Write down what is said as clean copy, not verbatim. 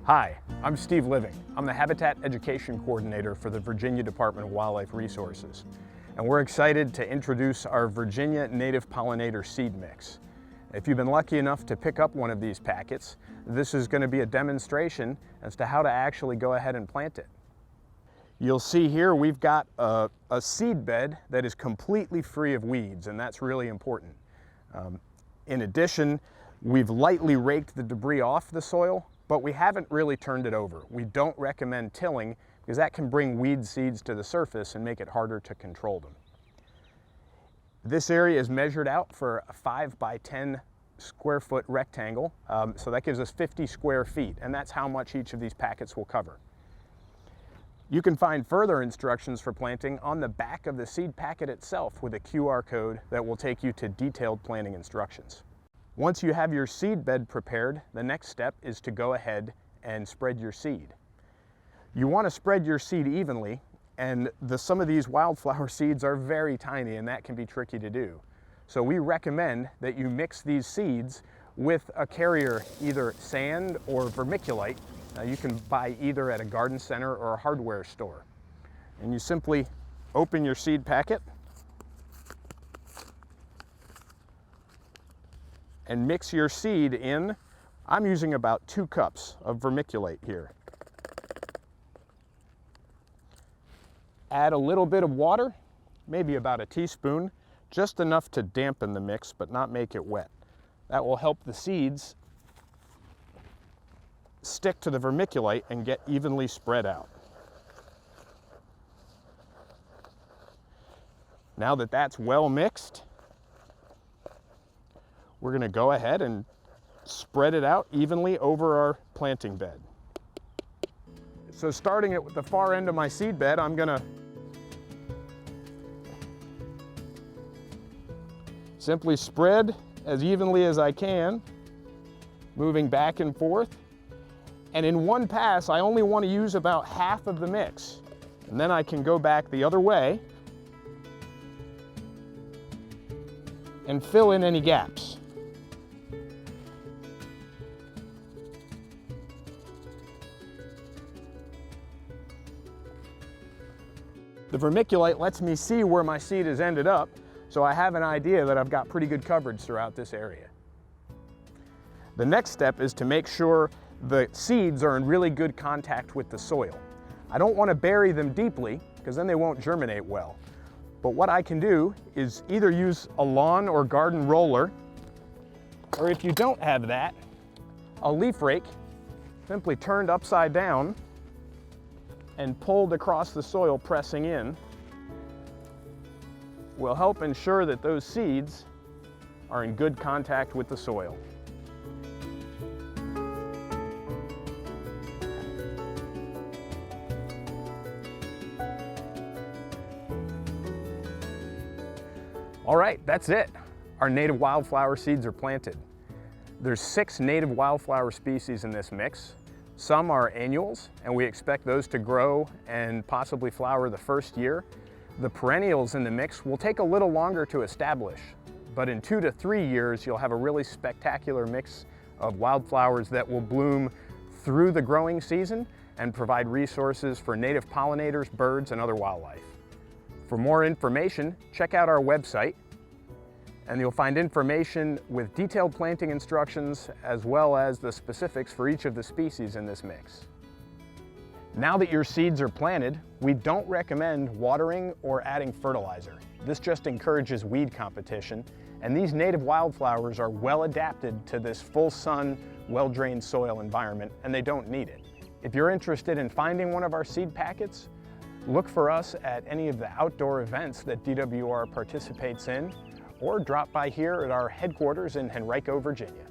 Hi, I'm Steve Living. I'm the Habitat Education Coordinator for the Virginia Department of Wildlife Resources. And we're excited to introduce our Virginia Native Pollinator seed mix. If you've been lucky enough to pick up one of these packets, this is going to be a demonstration as to how to actually go ahead and plant it. You'll see here we've got a seed bed that is completely free of weeds, and that's really important. In addition, we've lightly raked the debris off the soil, but we haven't really turned it over. We don't recommend tilling because that can bring weed seeds to the surface and make it harder to control them. This area is measured out for a 5 by 10 square foot rectangle, so that gives us 50 square feet, and that's how much each of these packets will cover. You can find further instructions for planting on the back of the seed packet itself with a QR code that will take you to detailed planting instructions. Once you have your seed bed prepared, the next step is to go ahead and spread your seed. You want to spread your seed evenly, and some of these wildflower seeds are very tiny, and that can be tricky to do. So we recommend that you mix these seeds with a carrier, either sand or vermiculite. You can buy either at a garden center or a hardware store. And you simply open your seed packet and mix your seed in. I'm using about 2 cups of vermiculite here. Add a little bit of water, maybe about a teaspoon, just enough to dampen the mix but not make it wet. That will help the seeds stick to the vermiculite and get evenly spread out. Now that that's well mixed, we're going to go ahead and spread it out evenly over our planting bed. So starting at the far end of my seed bed, I'm going to simply spread as evenly as I can, moving back and forth. And in one pass, I only want to use about half of the mix. And then I can go back the other way and fill in any gaps. The vermiculite lets me see where my seed has ended up, so I have an idea that I've got pretty good coverage throughout this area. The next step is to make sure the seeds are in really good contact with the soil. I don't want to bury them deeply because then they won't germinate well. But what I can do is either use a lawn or garden roller, or if you don't have that, a leaf rake, simply turned upside down and pulled across the soil, pressing in, will help ensure that those seeds are in good contact with the soil. All right, that's it. Our native wildflower seeds are planted. There's 6 native wildflower species in this mix. Some are annuals, and we expect those to grow and possibly flower the first year. The perennials in the mix will take a little longer to establish, but in 2 to 3 years, you'll have a really spectacular mix of wildflowers that will bloom through the growing season and provide resources for native pollinators, birds, and other wildlife. For more information, check out our website, and you'll find information with detailed planting instructions as well as the specifics for each of the species in this mix. Now that your seeds are planted, we don't recommend watering or adding fertilizer. This just encourages weed competition, and these native wildflowers are well adapted to this full sun, well-drained soil environment, and they don't need it. If you're interested in finding one of our seed packets, look for us at any of the outdoor events that DWR participates in, or drop by here at our headquarters in Henrico, Virginia.